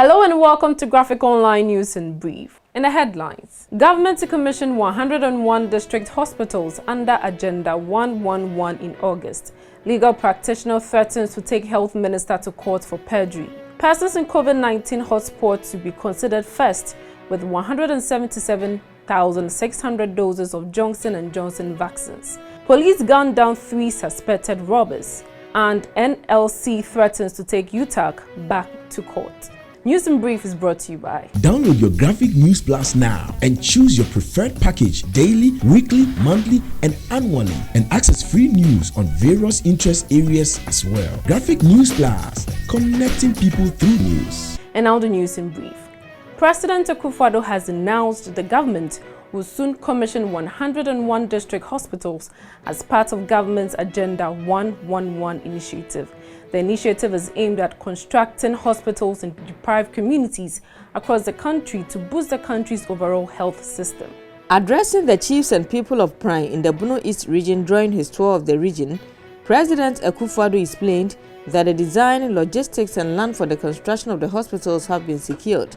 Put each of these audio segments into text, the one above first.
Hello and welcome to Graphic Online News in Brief. In the headlines, government to commission 101 district hospitals under Agenda 111 in August. Legal practitioner threatens to take health minister to court for perjury. Persons in COVID-19 hotspots to be considered first with 177,600 doses of Johnson & Johnson vaccines. Police gunned down 3 suspected robbers. And NLC threatens to take UTAG back to court. News in Brief is brought to you by. Download your Graphic News Plus now and choose your preferred package daily, weekly, monthly, and annually, and access free news on various interest areas as well. Graphic News Plus, connecting people through news. And now the news in brief. President Akufo-Addo has announced the government will soon commission 101 district hospitals as part of government's Agenda 111 initiative. The initiative is aimed at constructing hospitals in deprived communities across the country to boost the country's overall health system. Addressing the chiefs and people of Prime in the Bono East region during his tour of the region, President Akufo-Addo explained that the design, logistics and land for the construction of the hospitals have been secured.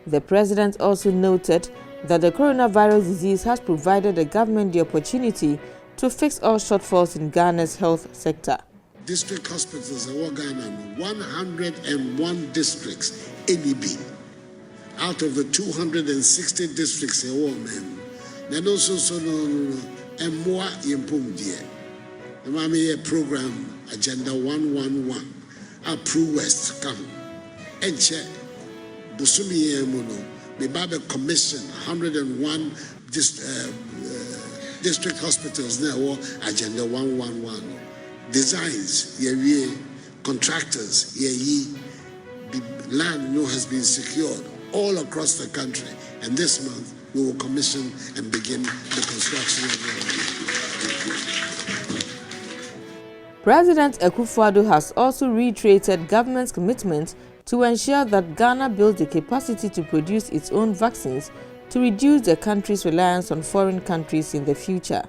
The president also noted that the coronavirus disease has provided the government the opportunity to fix all shortfalls in Ghana's health sector. District hospitals in Ghana, 101 districts, ABB, out of the 260 districts in women. Then also and more improved dear. The Mami program Agenda 111, Approve West come and check Busumi Muno. The Bible Commission 101 district hospitals now Agenda 111. Designs, contractors, the land has been secured all across the country. And this month we will commission and begin the construction of the President Akufo-Addo has also reiterated government's commitment to ensure that Ghana builds the capacity to produce its own vaccines to reduce the country's reliance on foreign countries in the future.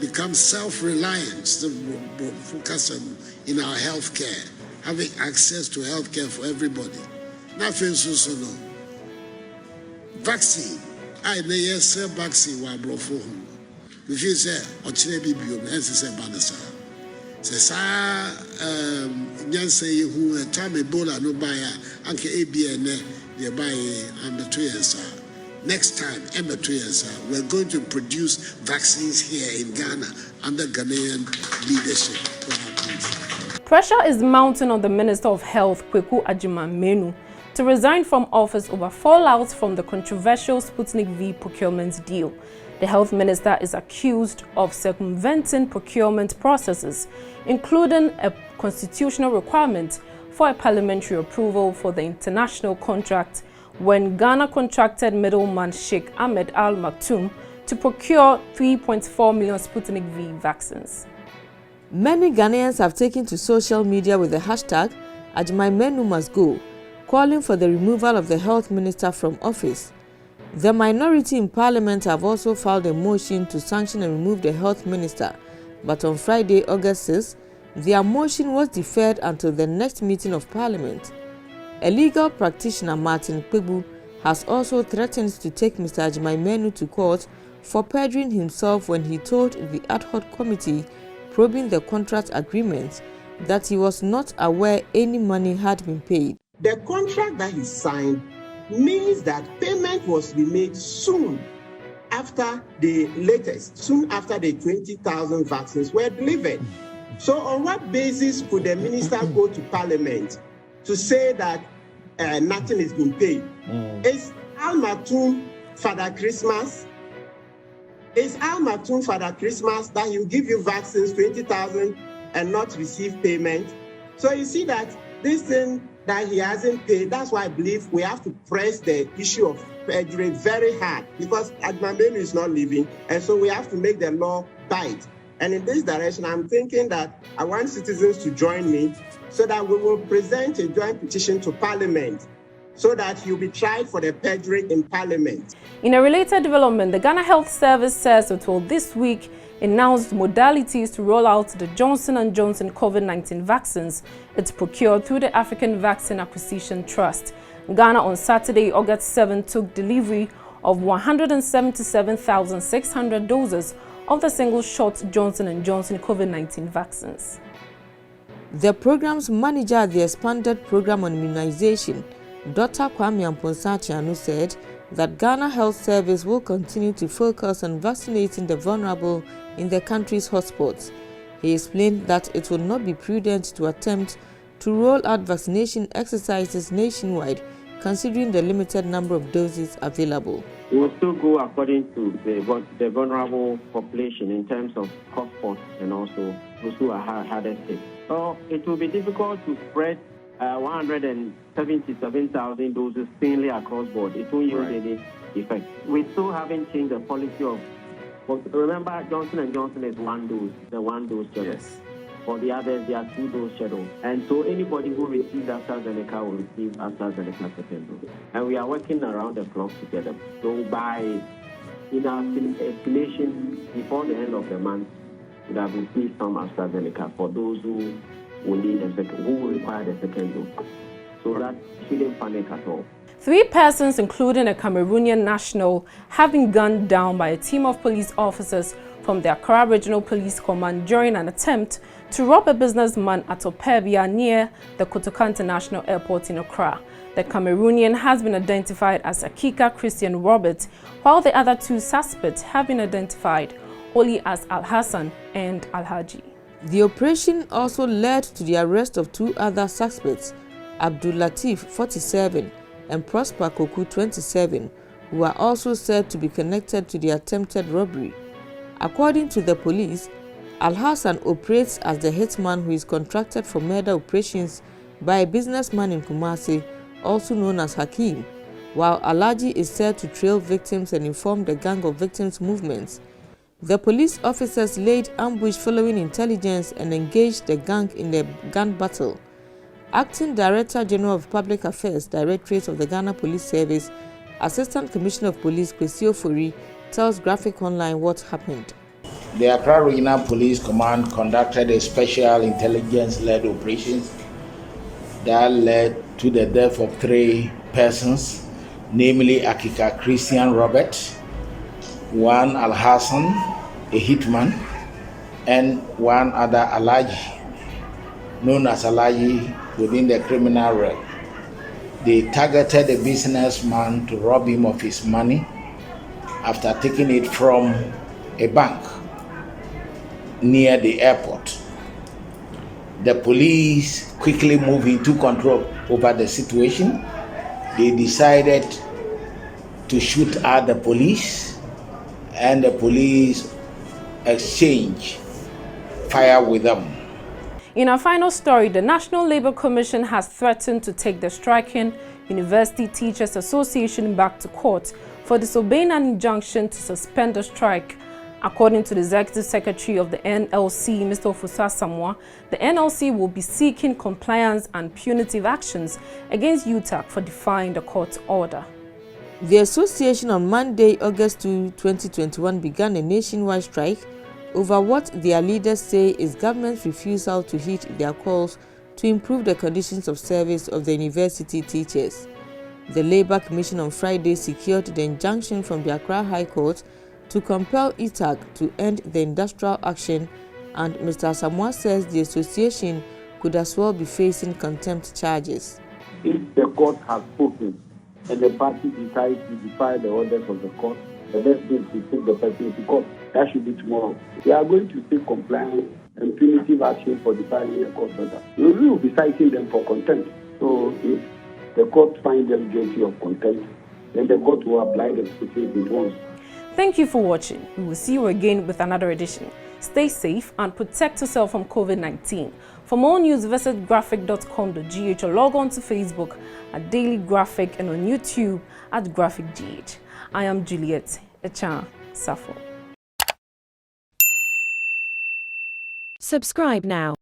Become self-reliant, focus in our healthcare, having access to healthcare for everybody. Nothing so no. Vaccine. I never say vaccine wa brofo. If you say ochire bibio, say banasa. Say sa nyanse hu time Ebola no buy anke ABN they buy am the 2 years. Next time, we're going to produce vaccines here in Ghana under Ghanaian leadership. Pressure is mounting on the Minister of Health, Kweku Agyeman-Manu, to resign from office over fallouts from the controversial Sputnik V procurement deal. The health minister is accused of circumventing procurement processes, including a constitutional requirement for a parliamentary approval for the international contract when Ghana contracted middleman Sheikh Ahmed Al Maktoum to procure 3.4 million Sputnik V vaccines. Many Ghanaians have taken to social media with the hashtag Agyeman-Manu must go, calling for the removal of the health minister from office. The minority in parliament have also filed a motion to sanction and remove the health minister, but on Friday, August 6, their motion was deferred until the next meeting of parliament. A legal practitioner, Martin Kpebu, has also threatened to take Mr. Agyeman-Manu to court for perjuring himself when he told the ad hoc committee probing the contract agreement that he was not aware any money had been paid. The contract that he signed means that payment was to be made soon after the 20,000 vaccines were delivered. So on what basis could the minister go to parliament to say that nothing is being paid? Is Al Maktoum Father Christmas? Is Al Maktoum Father Christmas that he'll give you vaccines, 20,000, and not receive payment? So you see that this thing that he hasn't paid, that's why I believe we have to press the issue of perjury very hard, because Agyeman-Manu is not living, and so we have to make the law bite. And in this direction, I'm thinking that I want citizens to join me so that we will present a joint petition to Parliament so that he'll be tried for the perjury in Parliament. In a related development, the Ghana Health Service says it will this week announce modalities to roll out the Johnson & Johnson COVID-19 vaccines it's procured through the African Vaccine Acquisition Trust. Ghana on Saturday, August 7, took delivery of 177,600 doses of the single-shot Johnson & Johnson COVID-19 vaccines. The program's manager at the expanded program on immunization, Dr. Kwame Amponsa-Chianu, said that Ghana Health Service will continue to focus on vaccinating the vulnerable in the country's hotspots. He explained that it will not be prudent to attempt to roll out vaccination exercises nationwide, considering the limited number of doses available. We will still go according to the vulnerable population in terms of hotspots and also those who are hardest hit. So it will be difficult to spread 177,000 doses thinly across board. It won't yield any effect. We still haven't changed the policy of. But remember, Johnson & Johnson is one dose, the one dose schedule. Yes. For the others, they are 2 dose schedule. And so anybody who receives AstraZeneca will receive AstraZeneca second dose. And we are working around the clock together. So in our estimation, before the end of the month, we have received some AstraZeneca for those who will need who will require the second dose. So that shouldn't panic at all. 3 persons, including a Cameroonian national, have been gunned down by a team of police officers from the Accra Regional Police Command during an attempt to rob a businessman at Opebia near the Kotoka International Airport in Accra. The Cameroonian has been identified as Akika Christian Robert, while the other 2 suspects have been identified only as Al-Hassan and Al-Haji. The operation also led to the arrest of 2 other suspects, Abdul Latif, 47, and Prosper Koku, 27, who are also said to be connected to the attempted robbery. According to the police, Al-Hassan operates as the hitman who is contracted for murder operations by a businessman in Kumasi, also known as Hakim, while Al-Haji is said to trail victims and inform the gang of victims' movements. The police officers laid ambush following intelligence and engaged the gang in a gun battle. Acting Director General of Public Affairs, Directorate of the Ghana Police Service, Assistant Commissioner of Police Kwesi Ofori tells Graphic Online what happened. The Accra Regional Police Command conducted a special intelligence-led operation that led to the death of 3 persons, namely Akika Christian Robert, one Al-Hassan, a hitman, and one other Al-Haji, known as Al-Haji within the criminal realm. They targeted the businessman to rob him of his money after taking it from a bank near the airport. The police quickly moved into control over the situation. They decided to shoot at the police, and the police exchanged fire with them. In our final story, the National Labour Commission has threatened to take the striking University Teachers Association back to court for disobeying an injunction to suspend the strike. According to the Executive Secretary of the NLC, Mr. Ofosu Asamoah, the NLC will be seeking compliance and punitive actions against UTAG for defying the court order. The association on Monday, August 2, 2021 began a nationwide strike over what their leaders say is government's refusal to heed their calls to improve the conditions of service of the university teachers. The Labour Commission on Friday secured the injunction from the Accra High Court to compel UTAG to end the industrial action, and Mr. Asamoah says the association could as well be facing contempt charges. If the court has spoken and the party decides to defy the orders of the court, the best thing is to take the person to court. That should be tomorrow. We are going to take compliance and punitive action for defying the court order. We will be citing them for contempt. So if the court finds them guilty of contempt, then the court will apply the statute it wants. Thank you for watching. We will see you again with another edition. Stay safe and protect yourself from COVID-19. For more news, visit graphic.com.gh or log on to Facebook at Daily Graphic and on YouTube at GraphicGH. I am Juliet Echan Safo. Subscribe now.